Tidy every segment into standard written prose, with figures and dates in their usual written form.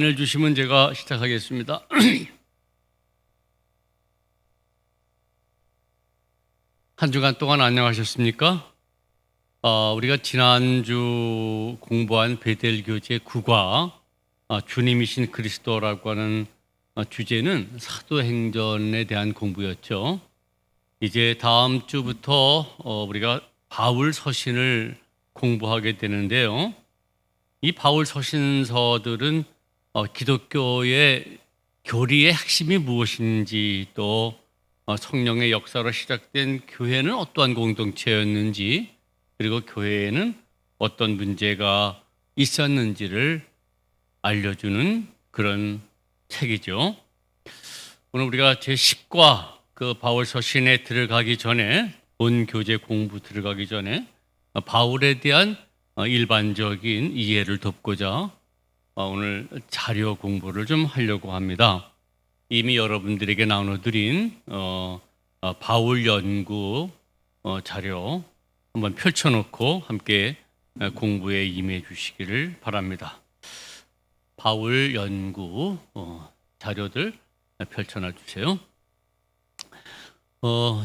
주시면 제가 시작하겠습니다. 한 주간 동안 안녕하셨습니까? 우리가 지난주 공부한 베델 교재 9과 주님이신 그리스도라고 하는 주제는 사도행전에 대한 공부였죠. 이제 다음 주부터 우리가 바울 서신을 공부하게 되는데요. 이 바울 서신서들은 기독교의 교리의 핵심이 무엇인지, 또 성령의 역사로 시작된 교회는 어떠한 공동체였는지, 그리고 교회에는 어떤 문제가 있었는지를 알려주는 그런 책이죠. 오늘 우리가 제10과 그 바울 서신에 들어가기 전에, 본 교재 공부 들어가기 전에 바울에 대한 일반적인 이해를 돕고자 오늘 자료 공부를 좀 하려고 합니다. 이미 여러분들에게 나눠드린 바울 연구 자료 한번 펼쳐놓고 함께 공부에 임해 주시기를 바랍니다. 바울 연구 자료들 펼쳐놔 주세요.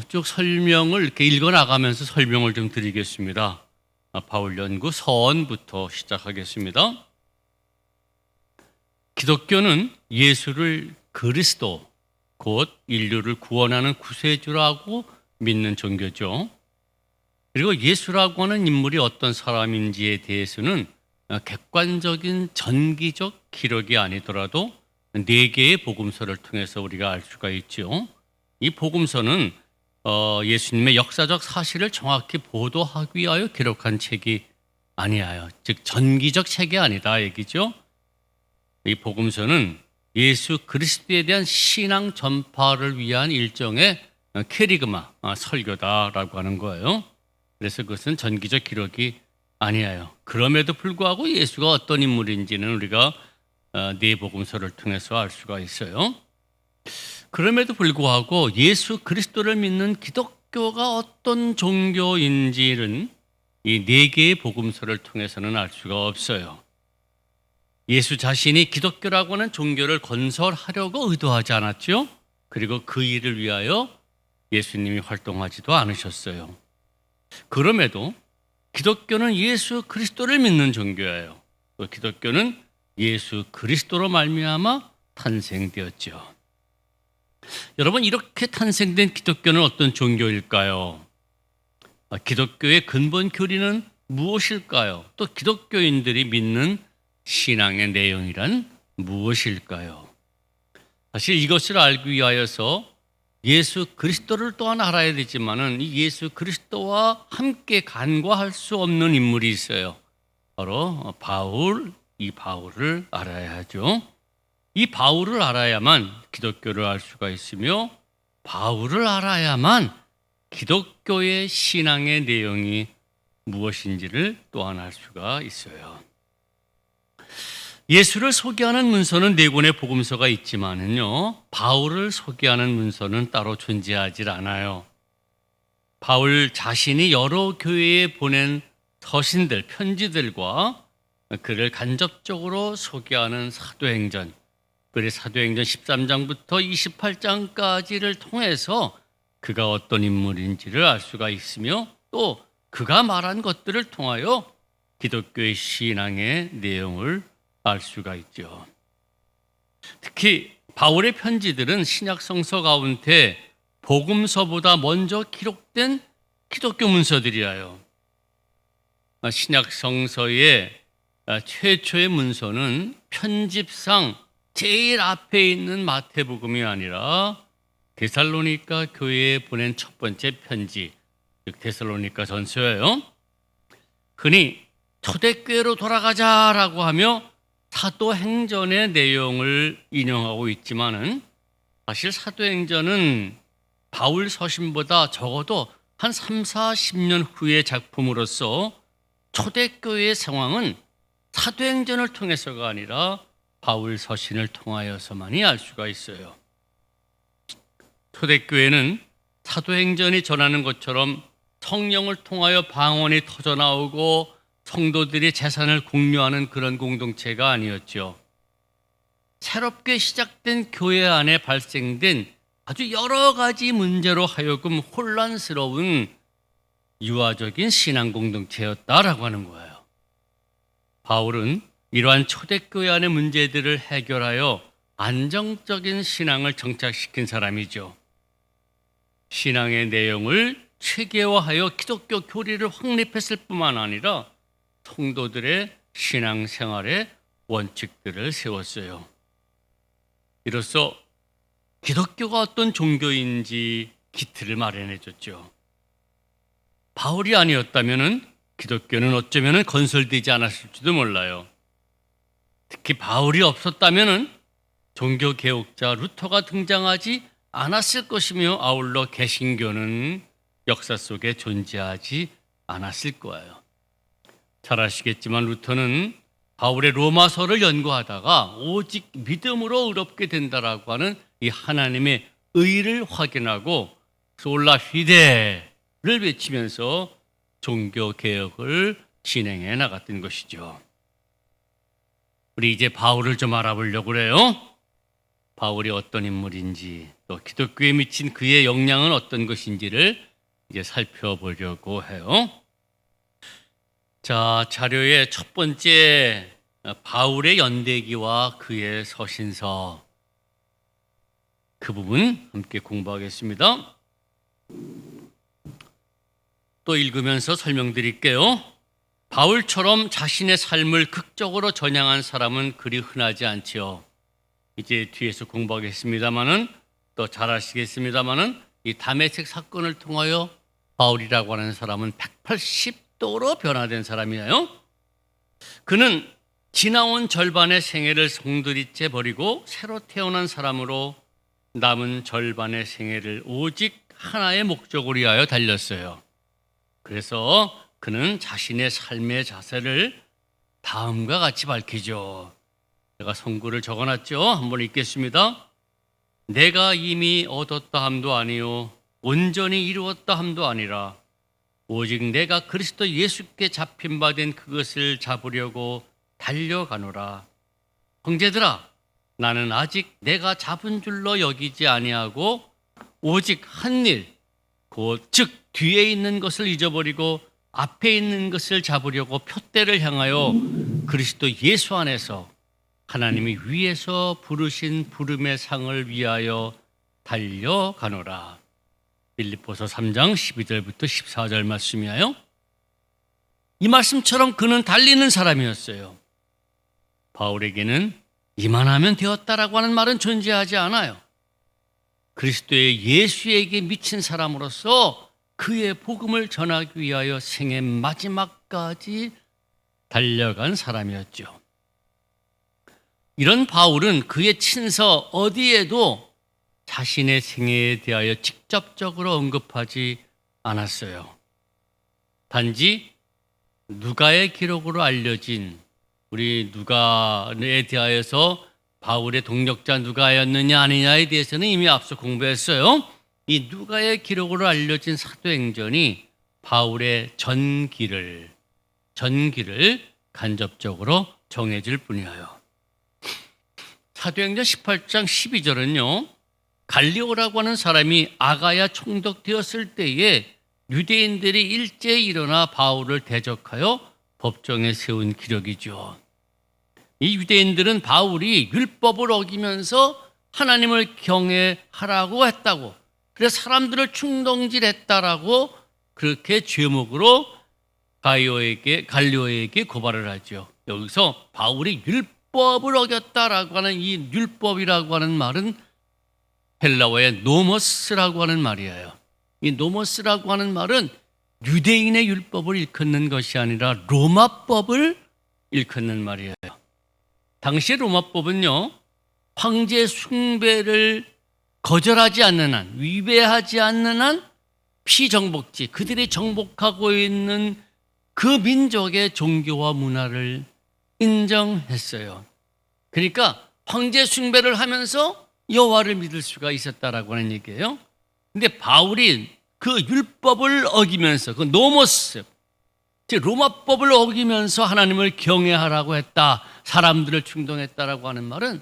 쭉 설명을 이렇게 읽어나가면서 설명을 좀 드리겠습니다. 바울 연구 서원부터 시작하겠습니다. 기독교는 예수를 그리스도, 곧 인류를 구원하는 구세주라고 믿는 종교죠. 그리고 예수라고 하는 인물이 어떤 사람인지에 대해서는 객관적인 전기적 기록이 아니더라도 4개의 복음서를 통해서 우리가 알 수가 있죠. 이 복음서는 예수님의 역사적 사실을 정확히 보도하기 위하여 기록한 책이 아니에요. 즉 전기적 책이 아니다 얘기죠. 이 복음서는 예수 그리스도에 대한 신앙 전파를 위한 일종의 캐리그마, 설교다라고 하는 거예요. 그래서 그것은 전기적 기록이 아니에요. 그럼에도 불구하고 예수가 어떤 인물인지는 우리가 4 복음서를 통해서 알 수가 있어요. 그럼에도 불구하고 예수 그리스도를 믿는 기독교가 어떤 종교인지는 이 4개의 복음서를 통해서는 알 수가 없어요. 예수 자신이 기독교라고 하는 종교를 건설하려고 의도하지 않았죠. 그리고 그 일을 위하여 예수님이 활동하지도 않으셨어요. 그럼에도 기독교는 예수 그리스도를 믿는 종교예요. 또 기독교는 예수 그리스도로 말미암아 탄생되었죠. 여러분, 이렇게 탄생된 기독교는 어떤 종교일까요? 기독교의 근본 교리는 무엇일까요? 또 기독교인들이 믿는 신앙의 내용이란 무엇일까요? 사실 이것을 알기 위하여서 예수 그리스도를 또한 알아야 되지만은 이 예수 그리스도와 함께 간과할 수 없는 인물이 있어요. 바로 바울, 이 바울을 알아야 하죠. 이 바울을 알아야만 기독교를 알 수가 있으며, 바울을 알아야만 기독교의 신앙의 내용이 무엇인지를 또한 알 수가 있어요. 예수를 소개하는 문서는 4권의 복음서가 있지만은요, 바울을 소개하는 문서는 따로 존재하지 않아요. 바울 자신이 여러 교회에 보낸 서신들, 편지들과 그를 간접적으로 소개하는 사도행전, 그의 사도행전 13장부터 28장까지를 통해서 그가 어떤 인물인지를 알 수가 있으며, 또 그가 말한 것들을 통하여 기독교의 신앙의 내용을 알 수가 있죠. 특히 바울의 편지들은 신약 성서 가운데 복음서보다 먼저 기록된 기독교 문서들이에요. 신약 성서의 최초의 문서는 편집상 제일 앞에 있는 마태복음이 아니라 데살로니가 교회에 보낸 첫 번째 편지, 즉 데살로니가 전서예요. 흔히 초대교회로 돌아가자라고 하며 사도행전의 내용을 인용하고 있지만은, 사실 사도행전은 바울 서신보다 적어도 한 30-40년 후의 작품으로서 초대교회의 상황은 사도행전을 통해서가 아니라 바울 서신을 통하여서만이 알 수가 있어요. 초대교회는 사도행전이 전하는 것처럼 성령을 통하여 방언이 터져나오고 성도들이 재산을 공유하는 그런 공동체가 아니었죠. 새롭게 시작된 교회 안에 발생된 아주 여러 가지 문제로 하여금 혼란스러운 유아적인 신앙 공동체였다라고 하는 거예요. 바울은 이러한 초대교회 안의 문제들을 해결하여 안정적인 신앙을 정착시킨 사람이죠. 신앙의 내용을 체계화하여 기독교 교리를 확립했을 뿐만 아니라 성도들의 신앙생활의 원칙들을 세웠어요. 이로써 기독교가 어떤 종교인지 기틀을 마련해 줬죠. 바울이 아니었다면 기독교는 어쩌면 건설되지 않았을지도 몰라요. 특히 바울이 없었다면 종교개혁자 루터가 등장하지 않았을 것이며 아울러 개신교는 역사 속에 존재하지 않았을 거예요. 잘 아시겠지만 루터는 바울의 로마서를 연구하다가 오직 믿음으로 의롭게 된다라고 하는 이 하나님의 의를 확인하고 솔라 피데를 외치면서 종교개혁을 진행해 나갔던 것이죠. 우리 이제 바울을 좀 알아보려고 그래요. 바울이 어떤 인물인지 또 기독교에 미친 그의 영향은 어떤 것인지를 이제 살펴보려고 해요. 자, 자료의 첫 번째 바울의 연대기와 그의 서신서 그 부분 함께 공부하겠습니다. 또 읽으면서 설명드릴게요. 바울처럼 자신의 삶을 극적으로 전향한 사람은 그리 흔하지 않지요. 이제 뒤에서 공부하겠습니다마는 또 잘 아시겠습니다마는 이 다메섹 사건을 통하여 바울이라고 하는 사람은 180도로 변화된 사람이에요. 그는 지나온 절반의 생애를 송두리째 버리고 새로 태어난 사람으로 남은 절반의 생애를 오직 하나의 목적을 위하여 달렸어요. 그래서 그는 자신의 삶의 자세를 다음과 같이 밝히죠. 제가 선구를 적어놨죠. 한번 읽겠습니다. 내가 이미 얻었다 함도 아니요 온전히 이루었다 함도 아니라 오직 내가 그리스도 예수께 잡힌 바 된 그것을 잡으려고 달려가노라. 형제들아, 나는 아직 내가 잡은 줄로 여기지 아니하고 오직 한 일, 곧 즉 뒤에 있는 것을 잊어버리고 앞에 있는 것을 잡으려고 표대를 향하여 그리스도 예수 안에서 하나님이 위에서 부르신 부름의 상을 위하여 달려가노라. 빌립보서 3장 12절부터 14절 말씀이에요. 이 말씀처럼 그는 달리는 사람이었어요. 바울에게는 이만하면 되었다라고 하는 말은 존재하지 않아요. 그리스도의 예수에게 미친 사람으로서 그의 복음을 전하기 위하여 생애 마지막까지 달려간 사람이었죠. 이런 바울은 그의 친서 어디에도 자신의 생애에 대하여 직접적으로 언급하지 않았어요. 단지 누가의 기록으로 알려진 우리 누가에 대하여서 바울의 동력자 누가였느냐 아니냐에 대해서는 이미 앞서 공부했어요. 이 누가의 기록으로 알려진 사도행전이 바울의 전기를 간접적으로 정해질 뿐이에요. 사도행전 18장 12절은요. 갈리오라고 하는 사람이 아가야 총독되었을 때에 유대인들이 일제히 일어나 바울을 대적하여 법정에 세운 기록이죠. 이 유대인들은 바울이 율법을 어기면서 하나님을 경외하라고 했다고, 그래서 사람들을 충동질했다라고 그렇게 죄목으로 갈리오에게 고발을 하죠. 여기서 바울이 율법을 어겼다라고 하는 이 율법이라고 하는 말은 헬라어의 노모스라고 하는 말이에요. 이 노모스라고 하는 말은 유대인의 율법을 일컫는 것이 아니라 로마법을 일컫는 말이에요. 당시 로마법은요, 황제 숭배를 거절하지 않는 한, 위배하지 않는 한 피정복지, 그들이 정복하고 있는 그 민족의 종교와 문화를 인정했어요. 그러니까 황제 숭배를 하면서 여호와를 믿을 수가 있었다라고 하는 얘기예요. 근데 바울이 그 율법을 어기면서 그 노모스, 즉 로마법을 어기면서 하나님을 경외하라고 했다, 사람들을 충동했다라고 하는 말은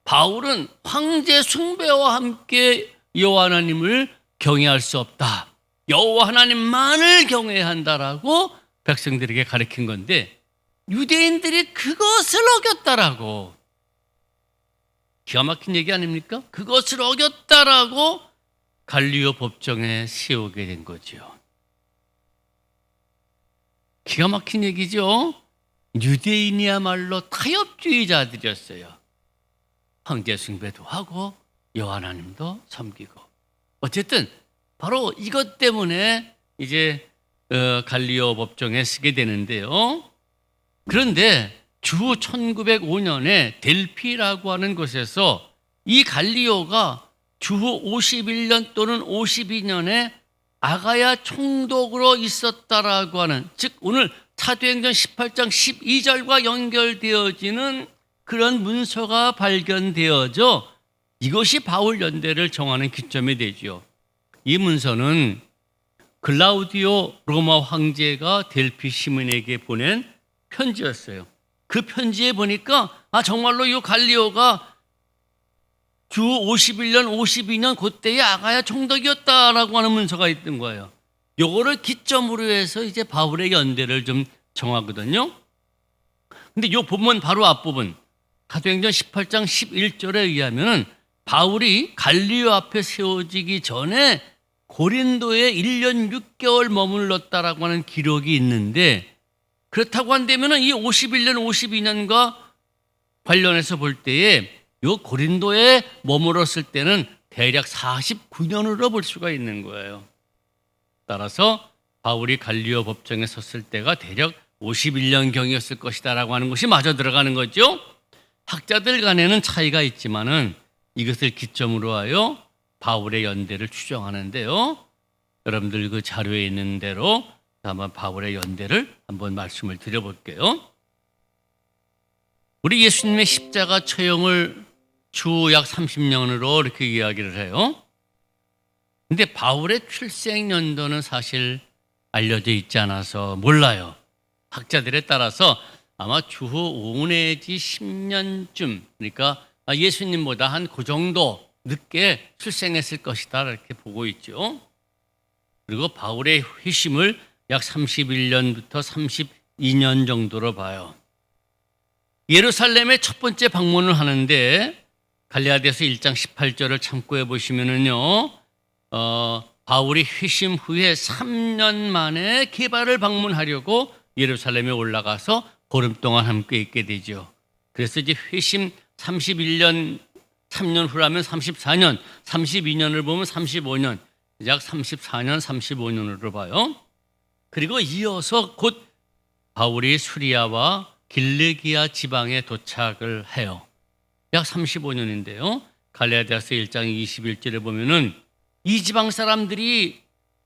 바울은 황제 숭배와 함께 여호와 하나님을 경외할 수 없다. 여호와 하나님만을 경외해야 한다라고 백성들에게 가르친 건데 유대인들이 그것을 어겼다라고. 기가 막힌 얘기 아닙니까? 그것을 어겼다라고 갈리오 법정에 세우게 된 거죠. 기가 막힌 얘기죠. 유대인이야말로 타협주의자들이었어요. 황제 숭배도 하고 여호와 하나님도 섬기고. 어쨌든 바로 이것 때문에 이제 갈리오 법정에 쓰게 되는데요. 그런데 주 1905년에 델피라고 하는 곳에서 이 갈리오가 주후 51년 또는 52년에 아가야 총독으로 있었다라고 하는, 즉 오늘 사도행전 18장 12절과 연결되어지는 그런 문서가 발견되어져 이것이 바울 연대를 정하는 기점이 되죠. 이 문서는 글라우디오 로마 황제가 델피 시민에게 보낸 편지였어요. 그 편지에 보니까 정말로 이 갈리오가 주 51년, 52년 그때의 아가야 총독이었다라고 하는 문서가 있던 거예요. 요거를 기점으로 해서 이제 바울의 연대를 좀 정하거든요. 근데 요 본문 바로 앞부분 사도행전 18장 11절에 의하면은 바울이 갈리오 앞에 세워지기 전에 고린도에 1년 6개월 머물렀다라고 하는 기록이 있는데, 그렇다고 한다면은 이 51년, 52년과 관련해서 볼 때에 요 고린도에 머물렀을 때는 대략 49년으로 볼 수가 있는 거예요. 따라서 바울이 갈리오 법정에 섰을 때가 대략 51년경이었을 것이다라고 하는 것이 맞아 들어가는 거죠. 학자들 간에는 차이가 있지만은 이것을 기점으로 하여 바울의 연대를 추정하는데요. 여러분들 그 자료에 있는 대로 한번 바울의 연대를 한번 말씀을 드려볼게요. 우리 예수님의 십자가 처형을 주 약 30년으로 이렇게 이야기를 해요. 근데 바울의 출생 연도는 사실 알려져 있지 않아서 몰라요. 학자들에 따라서 아마 주후 5 내지 10년쯤, 그러니까 예수님보다 한 그 정도 늦게 출생했을 것이다 이렇게 보고 있죠. 그리고 바울의 회심을 약 31년부터 32년 정도로 봐요. 예루살렘에 첫 번째 방문을 하는데 갈라디아서 1장 18절을 참고해 보시면은요, 바울이 회심 후에 3년 만에 게바를 방문하려고 예루살렘에 올라가서 보름 동안 함께 있게 되죠. 그래서 이제 회심 31년, 3년 후라면 34년, 32년을 보면 35년, 약 34년, 35년으로 봐요. 그리고 이어서 곧 바울이 수리아와 길르기아 지방에 도착을 해요. 약 35년인데요. 갈라디아서 1장 21절에 보면은 이 지방 사람들이,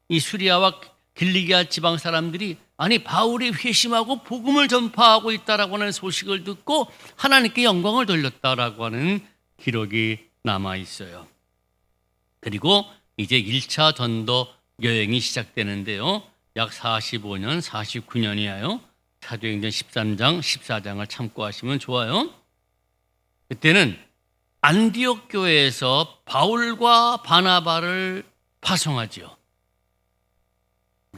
이 수리아와 길르기아 지방 사람들이 바울이 회심하고 복음을 전파하고 있다라고 하는 소식을 듣고 하나님께 영광을 돌렸다라고 하는 기록이 남아 있어요. 그리고 이제 1차 전도 여행이 시작되는데요. 약 45년, 49년이에요. 사도행전 13장, 14장을 참고하시면 좋아요. 그때는 안디옥 교회에서 바울과 바나바를 파송하죠.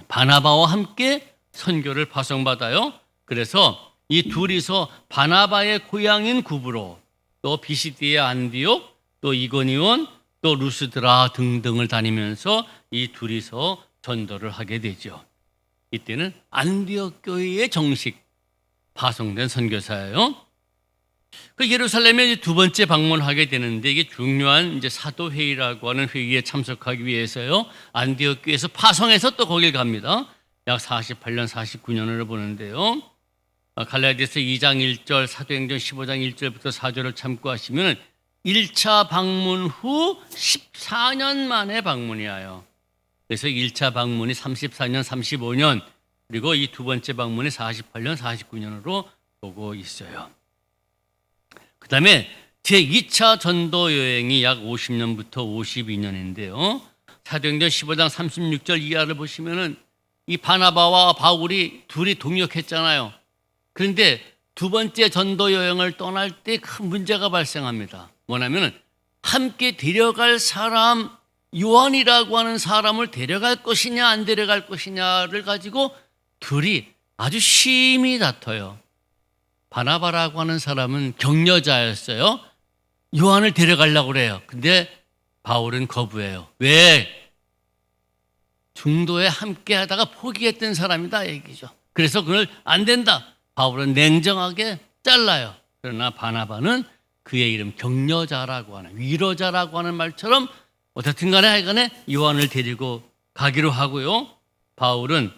바나바와 함께 선교를 파송받아요. 그래서 이 둘이서 바나바의 고향인 구브로, 또 비시디의 안디옥, 또 이고니온, 또 루스드라 등등을 다니면서 이 둘이서 전도를 하게 되죠. 이때는 안디옥 교회에 정식 파송된 선교사예요. 그 예루살렘에 두 번째 방문하게 되는데 이게 중요한 이제 사도회의라고 하는 회의에 참석하기 위해서요. 안디옥 교회에서 파송해서 또 거길 갑니다. 약 48년, 49년을 보는데요. 갈라디아서 2장 1절, 사도행전 15장 1절부터 4절을 참고하시면 1차 방문 후 14년 만에 방문이에요. 그래서 1차 방문이 34년, 35년, 그리고 이 두 번째 방문이 48년, 49년으로 보고 있어요. 그 다음에 제2차 전도 여행이 약 50년부터 52년인데요. 사도행전 15장 36절 이하를 보시면은 이 바나바와 바울이 둘이 동역했잖아요. 그런데 두 번째 전도 여행을 떠날 때 큰 문제가 발생합니다. 뭐냐면 함께 데려갈 사람, 요한이라고 하는 사람을 데려갈 것이냐 안 데려갈 것이냐를 가지고 둘이 아주 심히 다퉈요. 바나바라고 하는 사람은 격려자였어요. 요한을 데려가려고 그래요. 근데 바울은 거부해요. 왜? 중도에 함께 하다가 포기했던 사람이다 얘기죠. 그래서 그걸 안 된다. 바울은 냉정하게 잘라요. 그러나 바나바는 그의 이름 격려자라고 하는, 위로자라고 하는 말처럼 어쨌든 간에 하여간에 요한을 데리고 가기로 하고요. 바울은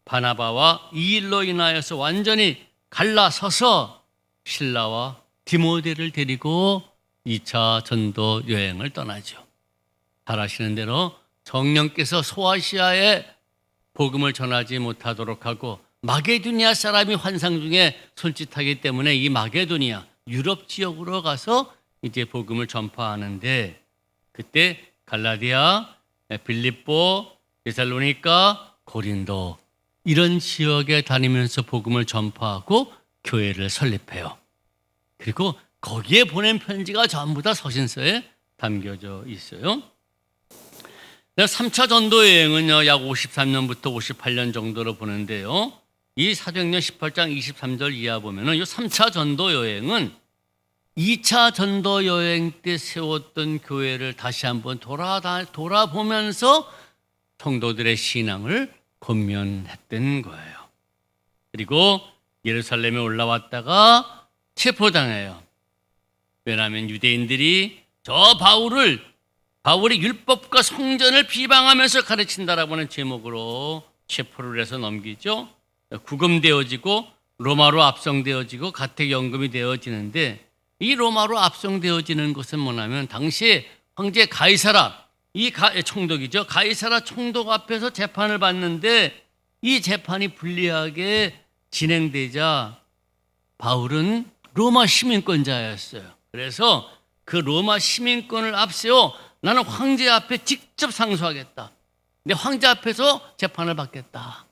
바나바와 이 일로 인하여서 완전히 갈라서서 실라와 디모데를 데리고 2차 전도 여행을 떠나죠. 잘 아시는 대로 성령께서 소아시아에 복음을 전하지 못하도록 하고 마게도니아 사람이 환상 중에 손짓하기 때문에 이 마게도니아 유럽 지역으로 가서 이제 복음을 전파하는데 그때 갈라디아, 빌립보, 데살로니가, 고린도 이런 지역에 다니면서 복음을 전파하고 교회를 설립해요. 그리고 거기에 보낸 편지가 전부 다 서신서에 담겨져 있어요. 3차 전도 여행은요, 약 53년부터 58년 정도로 보는데요. 이 사도행전 18장 23절 이하 보면은 이 3차 전도 여행은 2차 전도 여행 때 세웠던 교회를 다시 한번 돌아보면서 성도들의 신앙을 권면했던 거예요. 그리고 예루살렘에 올라왔다가 체포당해요. 왜냐하면 유대인들이 저 바울이 율법과 성전을 비방하면서 가르친다라고 하는 제목으로 체포를 해서 넘기죠. 구금되어지고 로마로 압송되어지고 가택연금이 되어지는데 이 로마로 압송되어지는 것은 뭐냐면 당시에 황제 가이사라 총독이죠. 가이사라 총독 앞에서 재판을 받는데 이 재판이 불리하게 진행되자 바울은 로마 시민권자였어요. 그래서 그 로마 시민권을 앞세워 나는 황제 앞에 직접 상소하겠다. 근데 황제 앞에서 재판을 받겠다.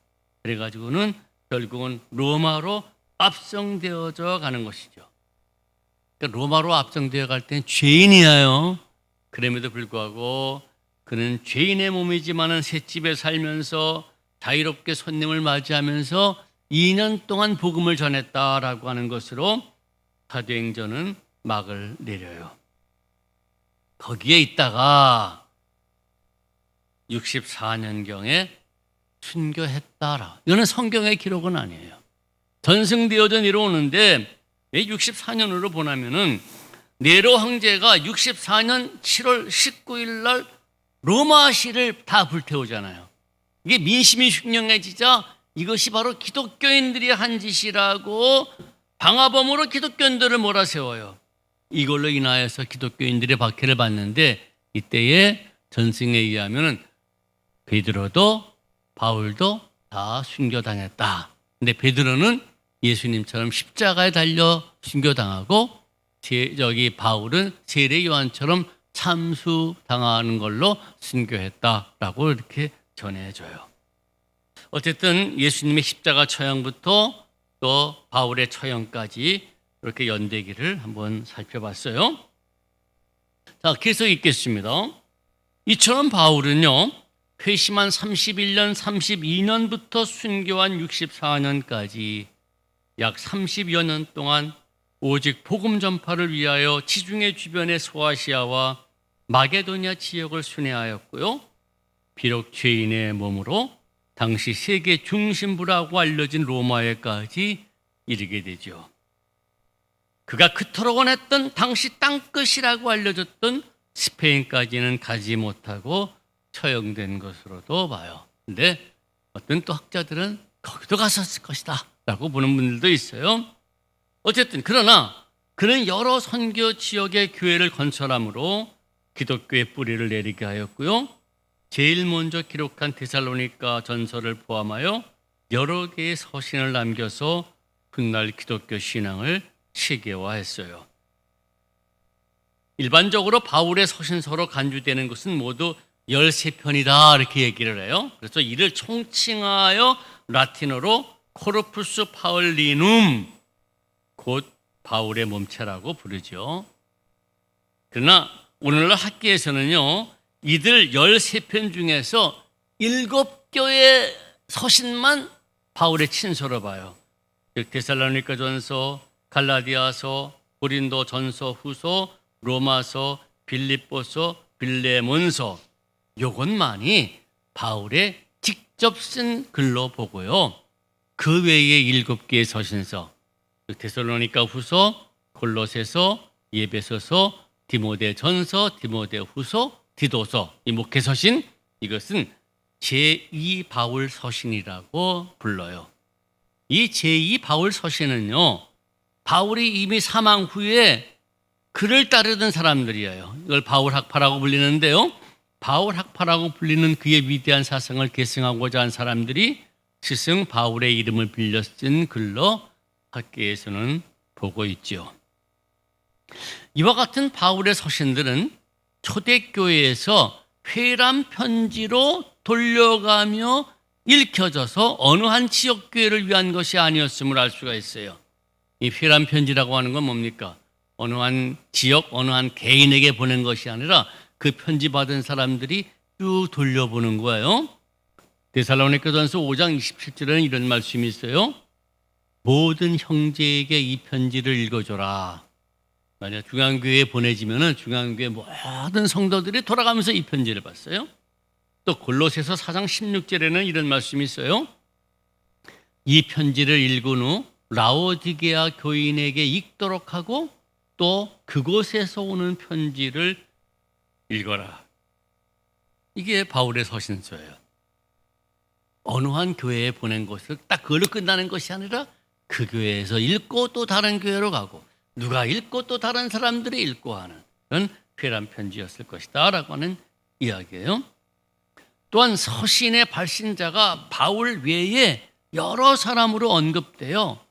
그래가지고는 결국은 로마로 압송되어져 가는 것이죠. 그러니까 로마로 압송되어 갈 때는 죄인이에요. 그럼에도 불구하고 그는 죄인의 몸이지만은 셋집에 살면서 자유롭게 손님을 맞이하면서 2년 동안 복음을 전했다라고 하는 것으로 사도행전은 막을 내려요. 거기에 있다가 64년경에 순교했다라. 이거는 성경의 기록은 아니에요. 전승되어져 내려오는데 왜 64년으로 보냐면은 네로 황제가 64년 7월 19일 날 로마시를 다 불태우잖아요. 이게 민심이 흉흉해지자 이것이 바로 기독교인들이 한 짓이라고 방화범으로 기독교인들을 몰아세워요. 이걸로 인하여서 기독교인들의 박해를 받는데 이때에 전승에 의하면 베드로도 바울도 다 순교당했다. 근데 베드로는 예수님처럼 십자가에 달려 순교당하고 바울은 세례 요한처럼 참수당하는 걸로 순교했다라고 이렇게 전해져요. 어쨌든 예수님의 십자가 처형부터 또 바울의 처형까지 이렇게 연대기를 한번 살펴봤어요. 자, 계속 읽겠습니다. 이처럼 바울은요, 회심한 31년, 32년부터 순교한 64년까지 약 30여 년 동안 오직 복음 전파를 위하여 지중해 주변의 소아시아와 마게도니아 지역을 순회하였고요. 비록 죄인의 몸으로 당시 세계 중심부라고 알려진 로마에까지 이르게 되죠. 그가 그토록 원했던 당시 땅끝이라고 알려졌던 스페인까지는 가지 못하고 처형된 것으로도 봐요. 근데 어떤 또 학자들은 거기도 갔었을 것이다 라고 보는 분들도 있어요. 어쨌든 그러나 그는 여러 선교 지역의 교회를 건설함으로 기독교의 뿌리를 내리게 하였고요. 제일 먼저 기록한 데살로니가 전서를 포함하여 여러 개의 서신을 남겨서 훗날 기독교 신앙을 체계화했어요. 일반적으로 바울의 서신서로 간주되는 것은 모두 13편이다 이렇게 얘기를 해요. 그래서 이를 총칭하여 라틴어로 코르푸스 파울리눔, 곧 바울의 몸체라고 부르죠. 그러나 오늘날 학계에서는요, 이들 13편 중에서 7교의 서신만 바울의 친서로 봐요. 즉 데살로니가 전서, 갈라디아서, 고린도 전서, 후서, 로마서, 빌립보서, 빌레몬서, 요것만이 바울의 직접 쓴 글로 보고요. 그 외에 7개의 서신서, 데살로니가 후서, 골로새서, 예배소서, 디모데 전서, 디모데 후서, 디도서, 이 목회 서신, 이것은 제2 바울 서신이라고 불러요. 이 제2 바울 서신은요, 바울이 이미 사망 후에 그를 따르던 사람들이에요. 이걸 바울 학파라고 불리는데요. 바울 학파라고 불리는 그의 위대한 사상을 계승하고자 한 사람들이 스승 바울의 이름을 빌려 쓴 글로 학계에서는 보고 있죠. 이와 같은 바울의 서신들은 초대교회에서 회람 편지로 돌려가며 읽혀져서 어느 한 지역교회를 위한 것이 아니었음을 알 수가 있어요. 이 회람 편지라고 하는 건 뭡니까? 어느 한 지역, 어느 한 개인에게 보낸 것이 아니라 그 편지 받은 사람들이 쭉 돌려보는 거예요. 데살로니가전서 5장 27절에는 이런 말씀이 있어요. 모든 형제에게 이 편지를 읽어줘라. 만약 중앙교회에 보내지면은 중앙교회 모든 성도들이 돌아가면서 이 편지를 봤어요. 또 골로새서 4장 16절에는 이런 말씀이 있어요. 이 편지를 읽은 후 라오디게아 교인에게 읽도록 하고 또 그곳에서 오는 편지를 읽어라. 이게 바울의 서신서예요. 어느 한 교회에 보낸 것을 딱 그걸로 끝나는 것이 아니라 그 교회에서 읽고 또 다른 교회로 가고 누가 읽고 또 다른 사람들이 읽고 하는 그런 회람 편지였을 것이다 라고 하는 이야기예요. 또한 서신의 발신자가 바울 외에 여러 사람으로 언급되어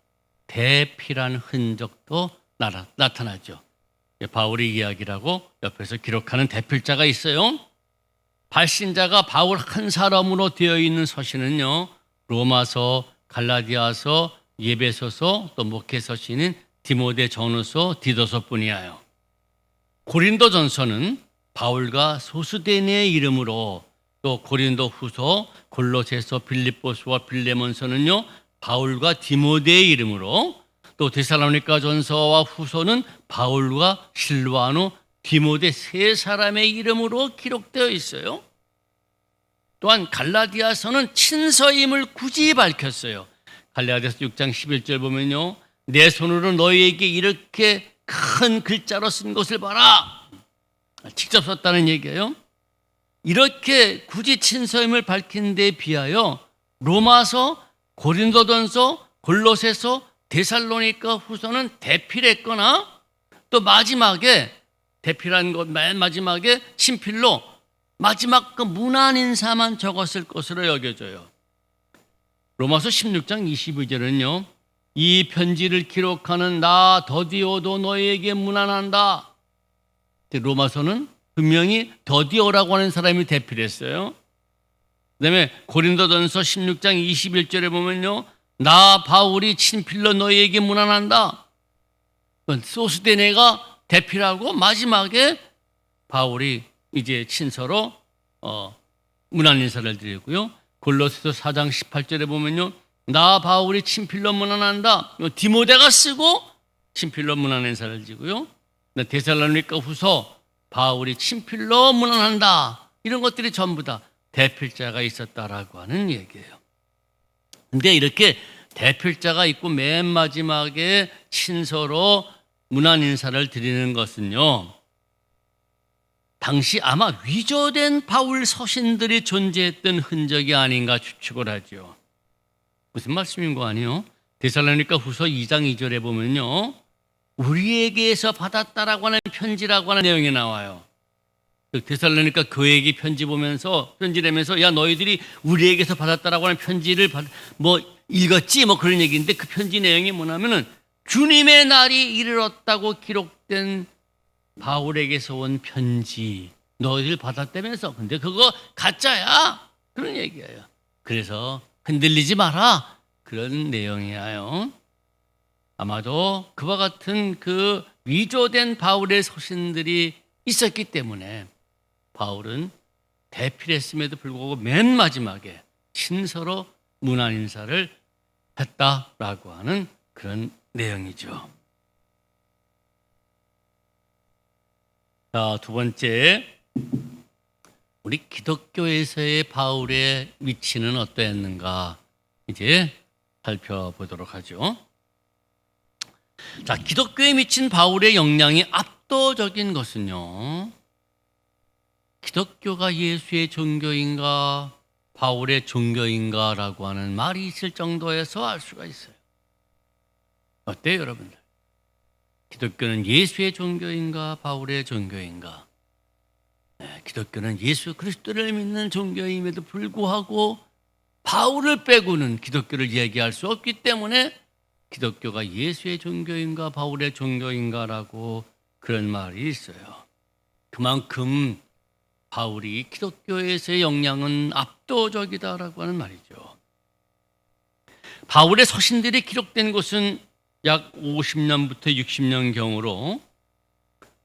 대피란 흔적도 나타나죠. 바울의 이야기라고 옆에서 기록하는 대필자가 있어요. 발신자가 바울 한 사람으로 되어 있는 서신은요, 로마서, 갈라디아서, 예배소서, 또 목회 서신인 디모데 전후서, 디도서뿐이에요. 고린도 전서는 바울과 소스데네의 이름으로, 또 고린도 후서, 골로새서, 빌립보서와 빌레몬서는요 바울과 디모데의 이름으로, 또 데살로니가 전서와 후서는 바울과 실와노, 디모데 세 사람의 이름으로 기록되어 있어요. 또한 갈라디아서는 친서임을 굳이 밝혔어요. 갈라디아서 6장 11절 보면요, 내 손으로 너희에게 이렇게 큰 글자로 쓴 것을 봐라. 직접 썼다는 얘기예요. 이렇게 굳이 친서임을 밝힌 데 비하여 로마서, 고린도전서, 골로새서, 데살로니가 후서는 대필했거나 또 마지막에 대필한 것 맨 마지막에 친필로 마지막 그 문안 인사만 적었을 것으로 여겨져요. 로마서 16장 22절은요. 이 편지를 기록하는 나 더디오도 너희에게 문안한다. 로마서는 분명히 더디오라고 하는 사람이 대필했어요. 그다음에 고린도전서 16장 21절에 보면요. 나 바울이 친필로 너희에게 문안한다. 소스데네가 대필하고 마지막에 바울이 이제 친서로 문안 인사를 드리고요. 골로새서 4장 18절에 보면요. 나 바울이 친필로 문안한다. 디모데가 쓰고 친필로 문안 인사를 드리고요. 데살로니가 후서 바울이 친필로 문안한다. 이런 것들이 전부 다 대필자가 있었다라고 하는 얘기예요. 근데 이렇게 대필자가 있고 맨 마지막에 친서로 문안 인사를 드리는 것은요, 당시 아마 위조된 바울 서신들이 존재했던 흔적이 아닌가 추측을 하죠. 무슨 말씀인 거 아니에요? 데살로니가 후서 2장 2절에 보면요, 우리에게서 받았다라고 하는 편지라고 하는 내용이 나와요. 데살로니가 교회에게 편지 보면서 편지내면서 야 너희들이 우리에게서 받았다라고 하는 편지를 읽었지 그런 얘기인데, 그 편지 내용이 뭐냐면은 주님의 날이 이르렀다고 기록된 바울에게서 온 편지 너희들 받았다면서. 근데 그거 가짜야 그런 얘기예요. 그래서 흔들리지 마라 그런 내용이에요. 아마도 그와 같은 그 위조된 바울의 서신들이 있었기 때문에 바울은 대필했음에도 불구하고 맨 마지막에 친서로 문안 인사를 했다라고 하는 그런 내용이죠. 자, 두 번째, 우리 기독교에서의 바울의 위치는 어떠했는가 이제 살펴보도록 하죠. 자, 기독교에 미친 바울의 영향이 압도적인 것은요, 기독교가 예수의 종교인가 바울의 종교인가라고 하는 말이 있을 정도에서 알 수가 있어요. 어때요, 여러분들? 기독교는 예수의 종교인가 바울의 종교인가? 네, 기독교는 예수 그리스도를 믿는 종교임에도 불구하고 바울을 빼고는 기독교를 얘기할 수 없기 때문에 기독교가 예수의 종교인가 바울의 종교인가라고 그런 말이 있어요. 그만큼 바울이 기독교에서의 영향은 압도적이다라고 하는 말이죠. 바울의 서신들이 기록된 곳은 약 50년부터 60년경으로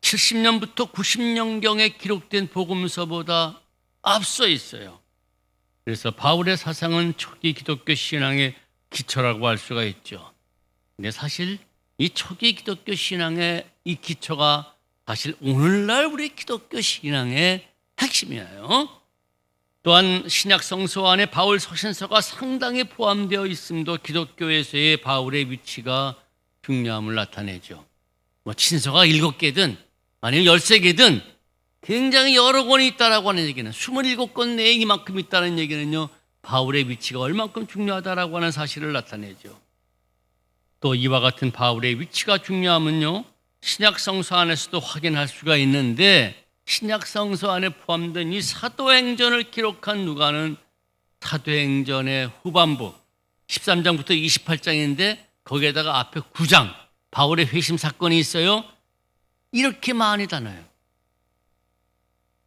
70년부터 90년경에 기록된 복음서보다 앞서 있어요. 그래서 바울의 사상은 초기 기독교 신앙의 기초라고 할 수가 있죠. 근데 사실 이 초기 기독교 신앙의 이 기초가 사실 오늘날 우리 기독교 신앙의 핵심이에요. 또한 신약 성서 안에 바울 서신서가 상당히 포함되어 있음도 기독교에서의 바울의 위치가 중요함을 나타내죠. 친서가 7개든 아니면 13개든 굉장히 여러 권이 있다라고 하는 얘기는 27권 내에 이만큼 있다는 얘기는요, 바울의 위치가 얼만큼 중요하다라고 하는 사실을 나타내죠. 또 이와 같은 바울의 위치가 중요함은요, 신약 성서 안에서도 확인할 수가 있는데, 신약 성서 안에 포함된 이 사도행전을 기록한 누가는 사도행전의 후반부 13장부터 28장인데 거기에다가 앞에 9장 바울의 회심 사건이 있어요. 이렇게 많이 다뤄요.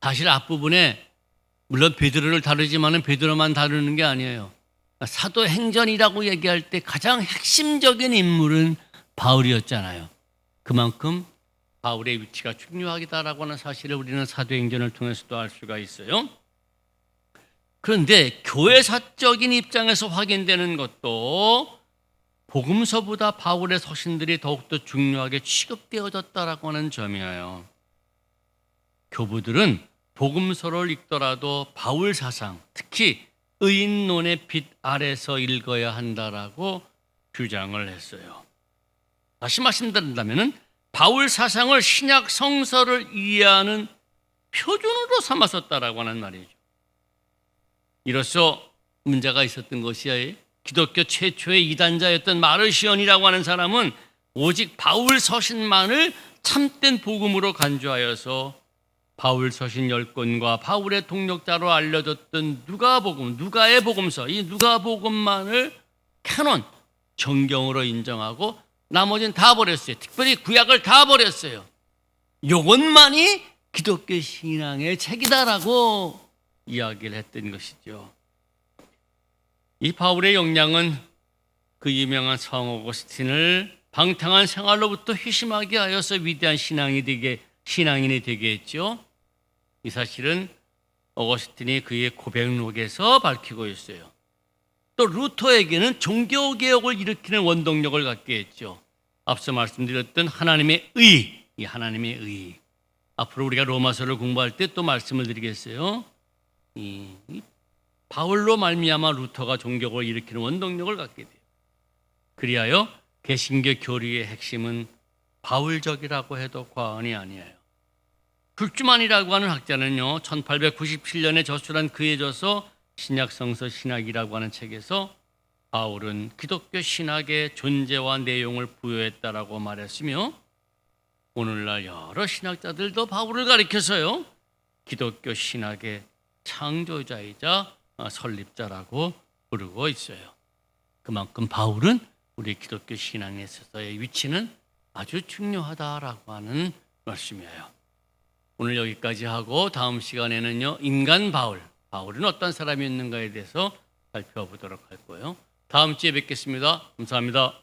사실 앞부분에 물론 베드로를 다루지만은 베드로만 다루는 게 아니에요. 사도행전이라고 얘기할 때 가장 핵심적인 인물은 바울이었잖아요. 그만큼 바울의 위치가 중요하다라고 하는 사실을 우리는 사도행전을 통해서도 알 수가 있어요. 그런데 교회사적인 입장에서 확인되는 것도 복음서보다 바울의 서신들이 더욱더 중요하게 취급되어졌다라고 하는 점이에요. 교부들은 복음서를 읽더라도 바울 사상, 특히 의인론의 빛 아래서 읽어야 한다라고 주장을 했어요. 다시 말씀드린다면 바울 사상을 신약 성서를 이해하는 표준으로 삼았었다라고 하는 말이죠. 이로써 문제가 있었던 것이야. 기독교 최초의 이단자였던 마르시온이라고 하는 사람은 오직 바울 서신만을 참된 복음으로 간주하여서 바울 서신 10권과 바울의 동력자로 알려졌던 누가복음, 누가의 복음서, 이 누가복음만을 캐논, 정경으로 인정하고 나머지는 다 버렸어요. 특별히 구약을 다 버렸어요. 이것만이 기독교 신앙의 책이다라고 이야기를 했던 것이죠. 이 바울의 역량은 그 유명한 성 어거스틴을 방탕한 생활로부터 회심하게 하여서 위대한 신앙인이 되게 했죠. 이 사실은 어거스틴이 그의 고백록에서 밝히고 있어요. 또 루터에게는 종교개혁을 일으키는 원동력을 갖게 했죠. 앞서 말씀드렸던 하나님의 의, 이 하나님의 의. 앞으로 우리가 로마서를 공부할 때 또 말씀을 드리겠어요. 이 바울로 말미암아 루터가 종교를 일으키는 원동력을 갖게 돼요. 그리하여 개신교 교리의 핵심은 바울적이라고 해도 과언이 아니에요. 굴주만이라고 하는 학자는요, 1897년에 저술한 그에 져서 신약성서 신학이라고 하는 책에서 바울은 기독교 신학의 존재와 내용을 부여했다라고 말했으며, 오늘날 여러 신학자들도 바울을 가리켜서요, 기독교 신학의 창조자이자 설립자라고 부르고 있어요. 그만큼 바울은 우리 기독교 신앙에 있어서의 위치는 아주 중요하다라고 하는 말씀이에요. 오늘 여기까지 하고 다음 시간에는요, 인간 바울은 어떤 사람이었는가에 대해서 살펴보도록 할 거예요. 다음 주에 뵙겠습니다. 감사합니다.